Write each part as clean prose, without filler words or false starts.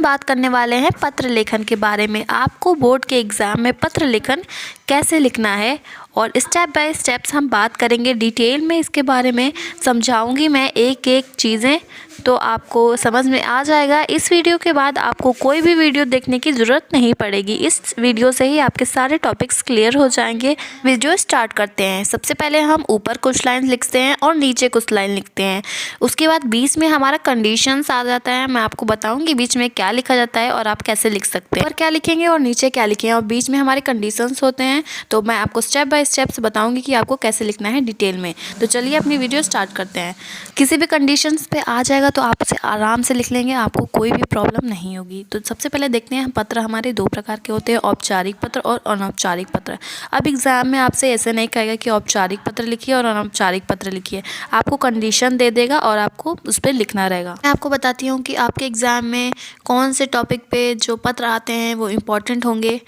बात करने वाले हैं पत्र लेखन के बारे में। आपको बोर्ड के एग्ज़ाम में पत्र लेखन कैसे लिखना है और स्टेप बाय स्टेप्स हम बात करेंगे डिटेल में। इसके बारे में समझाऊंगी मैं एक एक चीज़ें, तो आपको समझ में आ जाएगा। इस वीडियो के बाद आपको कोई भी वीडियो देखने की ज़रूरत नहीं पड़ेगी। इस वीडियो से ही आपके सारे टॉपिक्स क्लियर हो जाएंगे। वीडियो स्टार्ट करते हैं। सबसे पहले हम ऊपर कुछ लाइन लिखते हैं और नीचे कुछ लाइन लिखते हैं। उसके बाद बीच में हमारा कंडीशंस आ जाता है। मैं आपको बताऊंगी बीच में क्या लिखा जाता है और आप कैसे लिख सकते हैं, ऊपर क्या लिखेंगे और नीचे क्या लिखेंगे, और बीच में हमारे कंडीशंस होते हैं। तो मैं आपको स्टेप बाय स्टेप्स बताऊंगी कि आपको कैसे लिखना है डिटेल में। तो चलिए अपनी वीडियो स्टार्ट करते हैं। किसी भी कंडीशंस पे आ जाएगा तो आप उसे आराम से लिख लेंगे, आपको कोई भी प्रॉब्लम नहीं होगी। तो सबसे पहले देखते हैं, पत्र हमारे दो प्रकार के होते हैं, औपचारिक पत्र और अनौपचारिक पत्र। अब एग्जाम में आपसे ऐसे नहीं कहेगा कि औपचारिक पत्र लिखिए और अनौपचारिक पत्र लिखिए, आपको कंडीशन दे देगा और आपको उस पर लिखना रहेगा। मैं आपको बताती हूँ कि आपके एग्ज़ाम में कौन से टॉपिक पे जो पत्र आते हैं वो इम्पॉर्टेंट होंगे।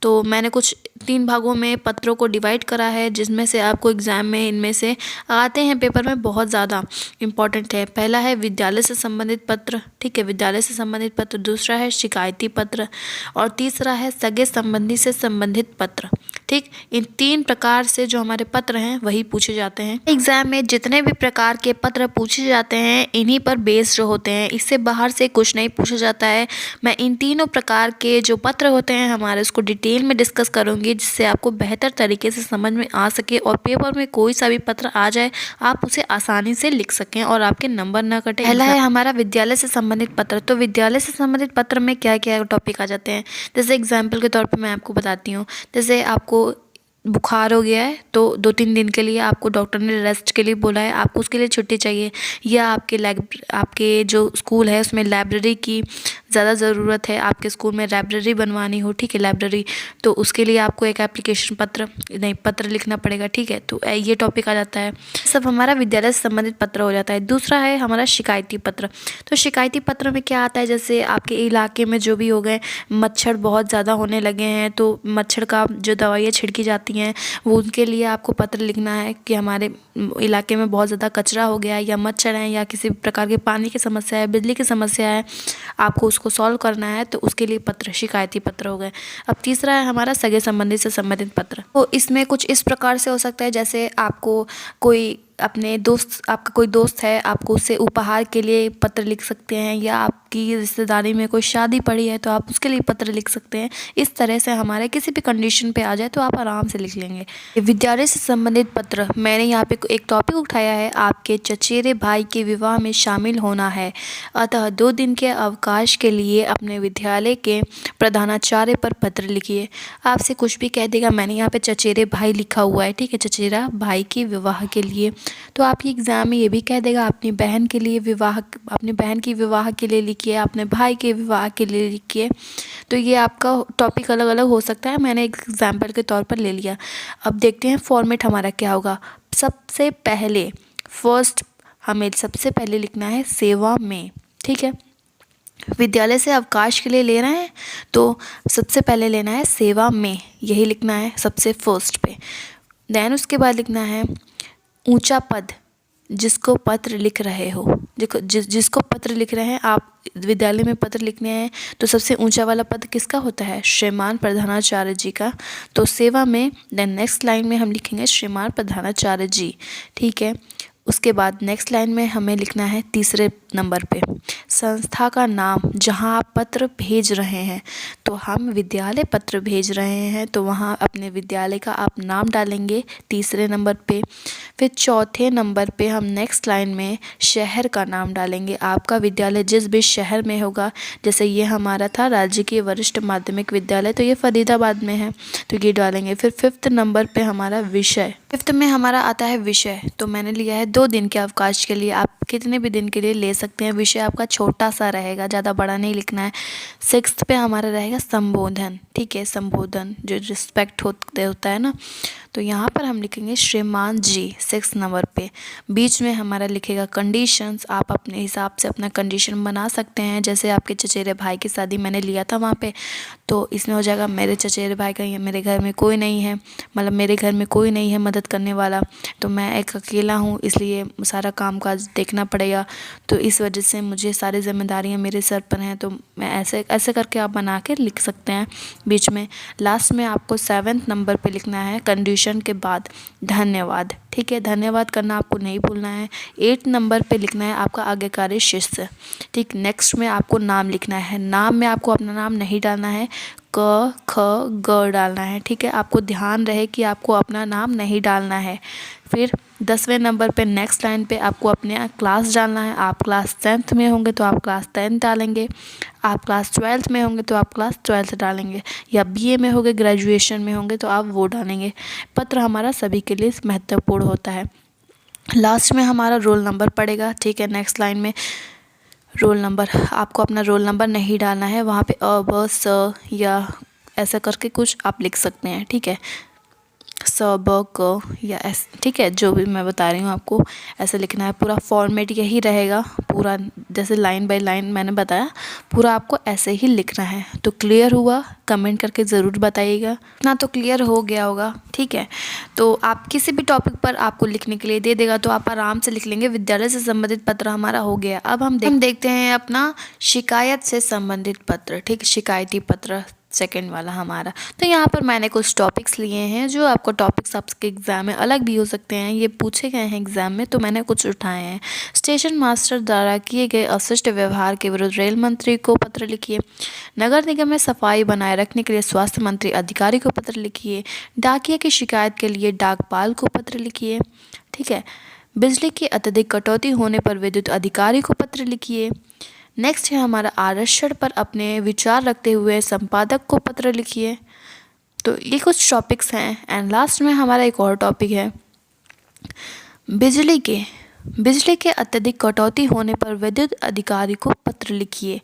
तो मैंने कुछ 3 भागों में पत्रों को डिवाइड करा है, जिसमें से आपको एग्ज़ाम में इनमें से आते हैं, पेपर में बहुत ज़्यादा इम्पॉर्टेंट है। पहला है विद्यालय से संबंधित पत्र, ठीक है, विद्यालय से संबंधित पत्र। दूसरा है शिकायती पत्र और तीसरा है सगे संबंधी से संबंधित पत्र। ठीक, इन 3 प्रकार से जो हमारे पत्र हैं वही पूछे जाते हैं। एग्ज़ाम में जितने भी प्रकार के पत्र पूछे जाते हैं इन्हीं पर बेस्ड होते हैं, इससे बाहर से कुछ नहीं पूछा जाता है। मैं इन तीनों प्रकार के जो पत्र होते हैं हमारे, उसको डिटेल में डिस्कस करूंगी, जिससे आपको बेहतर तरीके से समझ में आ सके और पेपर में कोई सा भी पत्र आ जाए आप उसे आसानी से लिख सकें और आपके नंबर ना कटे। पहला है हमारा विद्यालय से संबंधित पत्र। तो विद्यालय से संबंधित पत्र में क्या क्या टॉपिक आ जाते हैं, जैसे एग्जाम्पल के तौर पर मैं आपको बताती हूँ। जैसे आपको बुखार हो गया है तो 2-3 दिन के लिए आपको डॉक्टर ने रेस्ट के लिए बोला है, आपको उसके लिए छुट्टी चाहिए, या आपके जो स्कूल है उसमें लाइब्रेरी की ज़्यादा ज़रूरत है, आपके स्कूल में लाइब्रेरी बनवानी हो, ठीक है, लाइब्रेरी, तो उसके लिए आपको एक एप्लीकेशन पत्र लिखना पड़ेगा, ठीक है। तो ये टॉपिक आ जाता है। सब हमारा विद्यालय से संबंधित पत्र हो जाता है। दूसरा है हमारा शिकायती पत्र। तो शिकायती पत्र में क्या आता है, जैसे आपके इलाके में जो भी हो गए, मच्छर बहुत ज़्यादा होने लगे हैं, तो मच्छर का जो दवाइयाँ छिड़की जाती हैं वो उनके लिए आपको पत्र लिखना है कि हमारे इलाके में बहुत ज़्यादा कचरा हो गया है, या मच्छर हैं, या किसी प्रकार के पानी की समस्या है, बिजली की समस्या है, आपको उसको सॉल्व करना है, तो उसके लिए पत्र शिकायती पत्र हो गए। अब तीसरा है हमारा सगे संबंधी से संबंधित पत्र। तो इसमें कुछ इस प्रकार से हो सकता है, जैसे आपको आपका कोई दोस्त है, आपको उससे उपहार के लिए पत्र लिख सकते हैं, या आपकी रिश्तेदारी में कोई शादी पड़ी है तो आप उसके लिए पत्र लिख सकते हैं। इस तरह से हमारे किसी भी कंडीशन पे आ जाए तो आप आराम से लिख लेंगे। विद्यालय से संबंधित पत्र, मैंने यहाँ पे एक टॉपिक उठाया है, आपके चचेरे भाई के विवाह में शामिल होना है, अतः 2 दिन के अवकाश के लिए अपने विद्यालय के प्रधानाचार्य पर पत्र लिखिए। आपसे कुछ भी कह देगा, मैंने यहाँ पे चचेरे भाई लिखा हुआ है, ठीक है, चचेरा भाई के विवाह के लिए, तो आपके एग्ज़ाम में ये भी कह देगा अपनी बहन की विवाह के लिए लिखिए, अपने भाई के विवाह के लिए लिखिए। तो ये आपका टॉपिक अलग अलग हो सकता है, मैंने एक एग्जाम्पल के तौर पर ले लिया। अब देखते हैं फॉर्मेट हमारा क्या होगा। सबसे पहले हमें सबसे पहले लिखना है सेवा में, ठीक है, विद्यालय से अवकाश के लिए ले रहे हैं तो सबसे पहले लेना है सेवा में, यही लिखना है सबसे फर्स्ट पे। देन उसके बाद लिखना है ऊंचा पद, जिसको पत्र लिख रहे हो, जिसको पत्र लिख रहे हैं आप, विद्यालय में पत्र लिखने हैं तो सबसे ऊंचा वाला पद किसका होता है, श्रीमान प्रधानाचार्य जी का। तो सेवा में देन नेक्स्ट लाइन में हम लिखेंगे श्रीमान प्रधानाचार्य जी, ठीक है। उसके बाद नेक्स्ट लाइन में हमें लिखना है तीसरे नंबर पे संस्था का नाम जहां आप पत्र भेज रहे हैं। तो हम विद्यालय पत्र भेज रहे हैं तो वहां अपने विद्यालय का आप नाम डालेंगे तीसरे नंबर पे। फिर चौथे नंबर पे हम नेक्स्ट लाइन में शहर का नाम डालेंगे, आपका विद्यालय जिस भी शहर में होगा, जैसे ये हमारा था राजकीय वरिष्ठ माध्यमिक विद्यालय, तो ये फरीदाबाद में है, तो ये डालेंगे। फिर 5th नंबर पे हमारा विषय, 5th में हमारा आता है विषय, तो मैंने लिया है 2 दिन के अवकाश के लिए, आप कितने भी दिन के लिए ले सकते हैं। विषय आपका छोटा सा रहेगा, ज़्यादा बड़ा नहीं लिखना है। 6th पे हमारा रहेगा संबोधन, ठीक है, संबोधन जो रिस्पेक्ट होता है ना, तो यहाँ पर हम लिखेंगे श्रीमान जी 6 नंबर पे। बीच में हमारा लिखेगा कंडीशंस, आप अपने हिसाब से अपना कंडीशन बना सकते हैं, जैसे आपके चचेरे भाई की शादी मैंने लिया था वहाँ पे, तो इसमें हो जाएगा मेरे चचेरे भाई का, मेरे घर में कोई नहीं है, मतलब मेरे घर में कोई नहीं है मदद करने वाला, तो मैं एक अकेला हूँ, इसलिए सारा काम काज देखना लिखना पड़ेगा। तो इस वजह से मुझे सारी जिम्मेदारियां मेरे सर पर हैं, तो मैं ऐसे ऐसे करके आप बना के लिख सकते हैं। बीच में लास्ट में आपको 7वें नंबर पे लिखना है कंडीशन के बाद धन्यवाद। ठीक है, धन्यवाद करना आपको नहीं भूलना है। 8 नंबर पे लिखना है आपका आज्ञाकारी शिष्य। ठीक, नेक्स्ट में आपको नाम लिखना है। नाम में आपको अपना नाम नहीं डालना है, क ख ग डालना है। ठीक है, आपको ध्यान रहे कि आपको अपना नाम नहीं डालना है। फिर 10वें नंबर पे नेक्स्ट लाइन पे आपको अपने क्लास डालना है। आप क्लास 10th में होंगे तो आप क्लास 10 डालेंगे, आप क्लास 12th में होंगे तो आप क्लास 12th डालेंगे, या बीए में होंगे, ग्रेजुएशन में होंगे तो आप वो डालेंगे। पत्र हमारा सभी के लिए महत्वपूर्ण होता है। लास्ट में हमारा रोल नंबर पड़ेगा। ठीक है, नेक्स्ट लाइन में रोल नंबर, आपको अपना रोल नंबर नहीं डालना है, वहाँ पे अ ब स या ऐसा करके कुछ आप लिख सकते हैं। ठीक है, स ब क या एस, ठीक है, जो भी मैं बता रही हूँ आपको ऐसे लिखना है। पूरा फॉर्मेट यही रहेगा, पूरा जैसे लाइन बाय लाइन मैंने बताया, पूरा आपको ऐसे ही लिखना है। तो क्लियर हुआ? कमेंट करके ज़रूर बताइएगा। इतना तो क्लियर हो गया होगा। ठीक है, तो आप किसी भी टॉपिक पर आपको लिखने के लिए दे देगा तो आप आराम से लिख लेंगे। विद्यालय से संबंधित पत्र हमारा हो गया। अब हम देखते हैं अपना शिकायत से संबंधित पत्र। ठीक, शिकायती पत्र सेकंड वाला हमारा। तो यहाँ पर मैंने कुछ टॉपिक्स लिए हैं, जो आपको टॉपिक्स आपके एग्ज़ाम में अलग भी हो सकते हैं, ये पूछे गए हैं एग्ज़ाम में, तो मैंने कुछ उठाए हैं। स्टेशन मास्टर द्वारा किए गए अशिष्ट व्यवहार के विरुद्ध रेल मंत्री को पत्र लिखिए। नगर निगम में सफाई बनाए रखने के लिए स्वास्थ्य मंत्री अधिकारी को पत्र लिखिए। डाकिया की शिकायत के लिए डाकपाल को पत्र लिखिए। ठीक है, बिजली की अत्यधिक कटौती होने पर विद्युत अधिकारी को पत्र लिखिए। नेक्स्ट है हमारा आरक्षण पर अपने विचार रखते हुए संपादक को पत्र लिखिए। तो ये कुछ टॉपिक्स हैं। एंड लास्ट में हमारा एक और टॉपिक है बिजली के अत्यधिक कटौती होने पर विद्युत अधिकारी को पत्र लिखिए।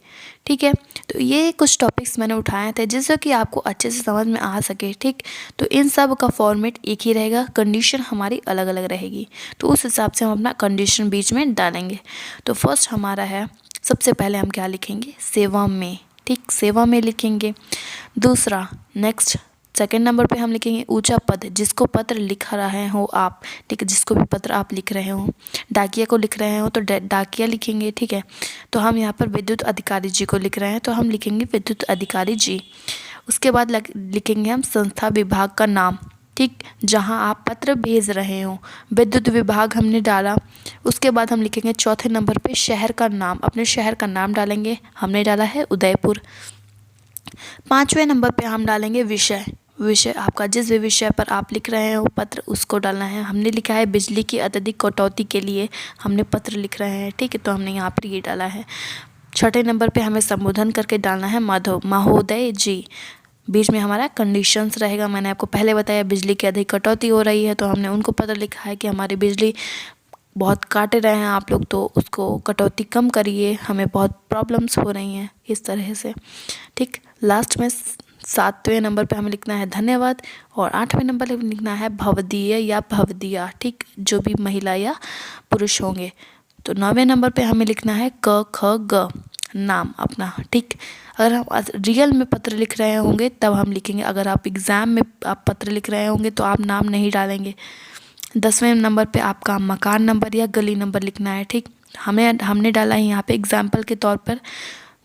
ठीक है, तो ये कुछ टॉपिक्स मैंने उठाए थे जिससे कि आपको अच्छे से समझ में आ सके। ठीक, तो इन सब का फॉर्मेट एक ही रहेगा, कंडीशन हमारी अलग अलग रहेगी, तो उस हिसाब से हम अपना कंडीशन बीच में डालेंगे। तो फर्स्ट हमारा है, सबसे पहले हम क्या लिखेंगे? सेवा में। ठीक, सेवा में लिखेंगे। दूसरा नेक्स्ट सेकंड नंबर पे हम लिखेंगे ऊंचा पद, जिसको पत्र लिख रहे हो आप। ठीक है, जिसको भी पत्र आप लिख रहे हो, डाकिया को लिख रहे हो तो डाकिया लिखेंगे। ठीक है, तो हम यहाँ पर विद्युत अधिकारी जी को लिख रहे हैं तो हम लिखेंगे विद्युत अधिकारी जी। उसके बाद लिखेंगे हम संस्था विभाग का नाम। ठीक, जहाँ आप पत्र भेज रहे हो, विद्युत विभाग हमने डाला। उसके बाद हम लिखेंगे चौथे नंबर पे शहर का नाम, अपने शहर का नाम डालेंगे। हमने डाला है उदयपुर। 5वें नंबर पे हम डालेंगे विषय आपका, जिस भी विषय पर आप लिख रहे हो पत्र, उसको डालना है। हमने लिखा है बिजली की अत्यधिक कटौती के लिए हमने पत्र लिख रहे हैं। ठीक है, तो हमने यहाँ पर ये डाला है। 6ठे नंबर पे हमें संबोधन करके डालना है महोदय जी। बीच में हमारा कंडीशंस रहेगा। मैंने आपको पहले बताया बिजली की अधिक कटौती हो रही है, तो हमने उनको पत्र लिखा है कि हमारी बिजली बहुत काट रहे हैं आप लोग, तो उसको कटौती कम करिए, हमें बहुत प्रॉब्लम्स हो रही हैं, इस तरह से। ठीक, लास्ट में 7वें नंबर पे हमें लिखना है धन्यवाद, और 8वें नंबर पे लिखना है भवदीय या भवदिया। ठीक, जो भी महिला या पुरुष होंगे। तो 9वें नंबर पे हमें लिखना है क ख ग, नाम अपना। ठीक, अगर हम रियल में पत्र लिख रहे होंगे तब हम लिखेंगे, अगर आप एग्ज़ाम में आप पत्र लिख रहे होंगे तो आप नाम नहीं डालेंगे। 10वें नंबर पे आपका मकान नंबर या गली नंबर लिखना है। ठीक, हमने डाला है यहाँ पे एग्जाम्पल के तौर पर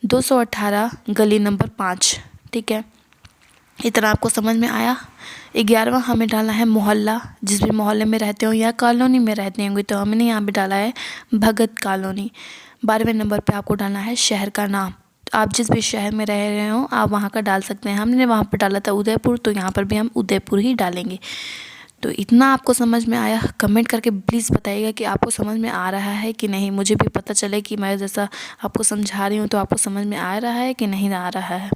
218 गली नंबर 5। ठीक है, इतना आपको समझ में आया। 11वां हमें डालना है मोहल्ला, जिस भी मोहल्ले में रहते हो या कॉलोनी में रहते होंगे, तो हमने यहाँ पे डाला है भगत कॉलोनी। 12वें नंबर पे आपको डालना है शहर का नाम, तो आप जिस भी शहर में रह रहे हो आप वहाँ का डाल सकते हैं। हमने वहाँ पर डाला था उदयपुर, तो यहाँ पर भी हम उदयपुर ही डालेंगे। तो इतना आपको समझ में आया? कमेंट करके प्लीज़ बताइएगा कि आपको समझ में आ रहा है कि नहीं, मुझे भी पता चले कि मैं जैसा आपको समझा रही हूँ तो आपको समझ में आ रहा है कि नहीं आ रहा है।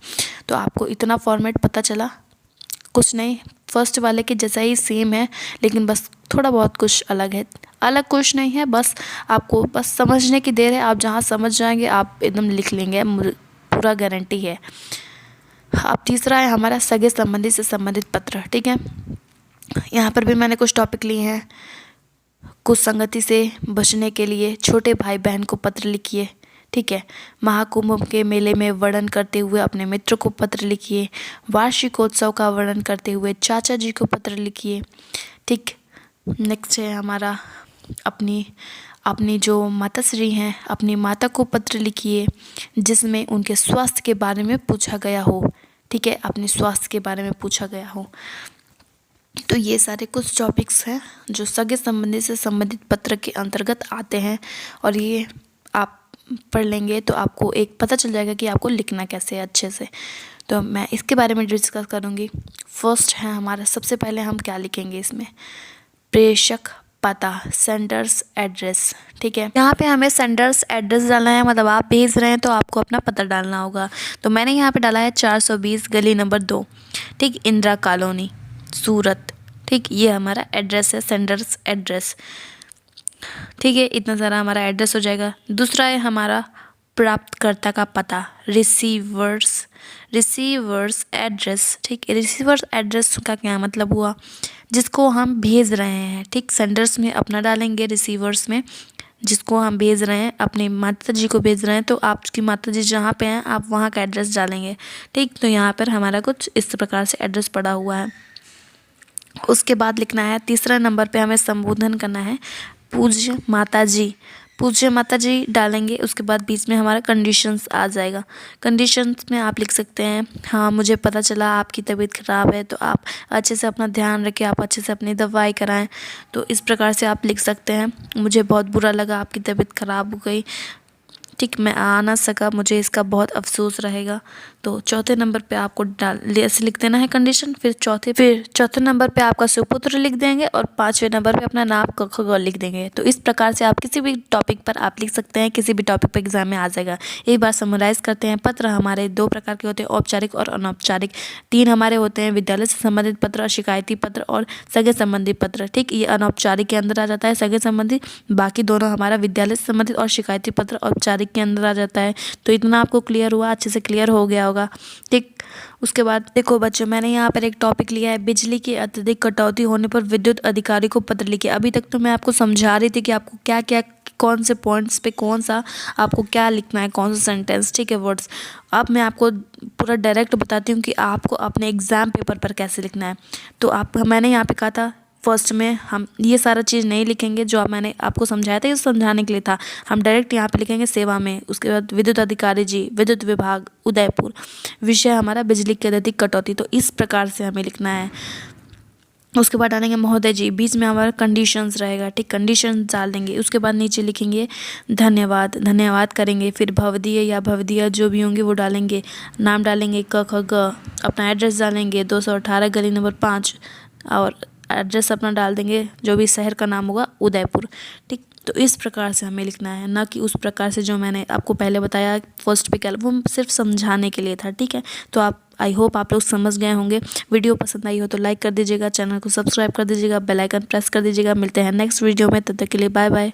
तो आपको इतना फॉर्मेट पता चला? कुछ नहीं, फर्स्ट वाले के जैसा ही सेम है, लेकिन बस थोड़ा बहुत कुछ अलग है। अलग कुछ नहीं है, बस आपको बस समझने की देर है। आप जहाँ समझ जाएंगे आप एकदम लिख लेंगे, पूरा गारंटी है। अब तीसरा है हमारा सगे संबंधी से संबंधित पत्र। ठीक है, यहाँ पर भी मैंने कुछ टॉपिक लिए हैं। कुछ संगति से बचने के लिए छोटे भाई बहन को पत्र लिखिए। ठीक है, महाकुंभ के मेले में वर्णन करते हुए अपने मित्र को पत्र लिखिए। वार्षिकोत्सव का वर्णन करते हुए चाचा जी को पत्र लिखिए। ठीक, नेक्स्ट है हमारा अपनी अपनी जो माताश्री हैं अपनी माता को पत्र लिखिए जिसमें उनके स्वास्थ्य के बारे में पूछा गया हो। ठीक है, अपने स्वास्थ्य के बारे में पूछा गया हो। तो ये सारे कुछ टॉपिक्स हैं जो सगे संबंधी से संबंधित पत्र के अंतर्गत आते हैं, और ये आप पढ़ लेंगे तो आपको एक पता चल जाएगा कि आपको लिखना कैसे है अच्छे से। तो मैं इसके बारे में डिस्कस करूँगी। फर्स्ट है हमारा, सबसे पहले हम क्या लिखेंगे इसमें, प्रेषक पता, सेंडर्स एड्रेस। ठीक है, यहाँ पे हमें सेंडर्स एड्रेस डालना है, मतलब आप भेज रहे हैं तो आपको अपना पता डालना होगा। तो मैंने यहाँ पे डाला है 420 गली नंबर 2, ठीक, इंदिरा कॉलोनी, सूरत। ठीक, ये हमारा एड्रेस है, सेंडर्स एड्रेस। ठीक है, इतना सारा हमारा एड्रेस हो जाएगा। दूसरा है हमारा प्राप्तकर्ता का पता, रिसीवर्स एड्रेस। ठीक, रिसीवर्स एड्रेस का क्या मतलब हुआ, जिसको हम भेज रहे हैं। ठीक, सेंडर्स में अपना डालेंगे, रिसीवर्स में जिसको हम भेज रहे हैं, अपने माता जी को भेज रहे हैं, तो आपकी माता जी जहाँ पे हैं आप वहाँ का एड्रेस डालेंगे। ठीक, तो यहाँ पर हमारा कुछ इस प्रकार से एड्रेस पड़ा हुआ है। उसके बाद लिखना है, तीसरा नंबर पे हमें संबोधन करना है, पूज्य माता जी डालेंगे। उसके बाद बीच में हमारा कंडीशंस आ जाएगा। कंडीशंस में आप लिख सकते हैं, हाँ मुझे पता चला आपकी तबीयत ख़राब है, तो आप अच्छे से अपना ध्यान रखें, आप अच्छे से अपनी दवाई कराएं। तो इस प्रकार से आप लिख सकते हैं, मुझे बहुत बुरा लगा आपकी तबीयत ख़राब हो गई। ठीक, मैं आ ना सका, मुझे इसका बहुत अफसोस रहेगा। तो चौथे नंबर पे आपको ऐसे लिख देना है कंडीशन। फिर चौथे नंबर पे आपका सुपुत्र लिख देंगे, और 5वें नंबर पे अपना नाम क ख ग लिख देंगे। तो इस प्रकार से आप किसी भी टॉपिक पर आप लिख सकते हैं, किसी भी टॉपिक पर एग्जाम में आ जाएगा। एक बार समराइज करते हैं, पत्र हमारे 2 प्रकार के होते हैं, औपचारिक और अनौपचारिक। 3 हमारे होते हैं, विद्यालय से संबंधित पत्र, शिकायती पत्र और सगे संबंधी पत्र। ठीक, ये अनौपचारिक के अंदर आ जाता है, सगे संबंधी। बाकी दोनों हमारा विद्यालय से संबंधित और शिकायती पत्र औपचारिक के अंदर आ जाता है। तो इतना आपको क्लियर हुआ, अच्छे से क्लियर हो गया होगा। ठीक, उसके बाद देखो बच्चों, मैंने यहाँ पर एक टॉपिक लिया है, बिजली की अत्यधिक कटौती होने पर विद्युत अधिकारी को पत्र लिखिए। अभी तक तो मैं आपको समझा रही थी कि आपको क्या क्या, कौन से पॉइंट्स पे कौन सा आपको क्या लिखना है, कौन सा सेंटेंस। ठीक है, वर्ड्स। अब मैं आपको पूरा डायरेक्ट बताती हूँ कि आपको अपने एग्जाम पेपर पर कैसे लिखना है। तो मैंने यहाँ पे कहा था, फर्स्ट में हम ये सारा चीज़ नहीं लिखेंगे जो मैंने आपको समझाया था, ये समझाने के लिए था। हम डायरेक्ट यहाँ पे लिखेंगे सेवा में। उसके बाद विद्युत अधिकारी जी, विद्युत विभाग, उदयपुर। विषय हमारा बिजली की अत्यधिक कटौती। तो इस प्रकार से हमें लिखना है। उसके बाद डालेंगे महोदय जी, बीच में हमारा कंडीशंस रहेगा। ठीक, कंडीशंस डाल देंगे। उसके बाद नीचे लिखेंगे धन्यवाद करेंगे। फिर भवदीय या भवदीय जो भी होंगे वो डालेंगे। नाम डालेंगे क ख ग। अपना एड्रेस डालेंगे 218 गली नंबर 5, और एड्रेस अपना डाल देंगे, जो भी शहर का नाम होगा, उदयपुर। ठीक, तो इस प्रकार से हमें लिखना है, ना कि उस प्रकार से जो मैंने आपको पहले बताया फर्स्ट पे क्या, वो सिर्फ समझाने के लिए था। ठीक है, तो आई होप आप लोग समझ गए होंगे। वीडियो पसंद आई हो तो लाइक कर दीजिएगा, चैनल को सब्सक्राइब कर दीजिएगा, बेल आइकन प्रेस कर दीजिएगा। मिलते हैं नेक्स्ट वीडियो में, तब तक के लिए बाय बाय।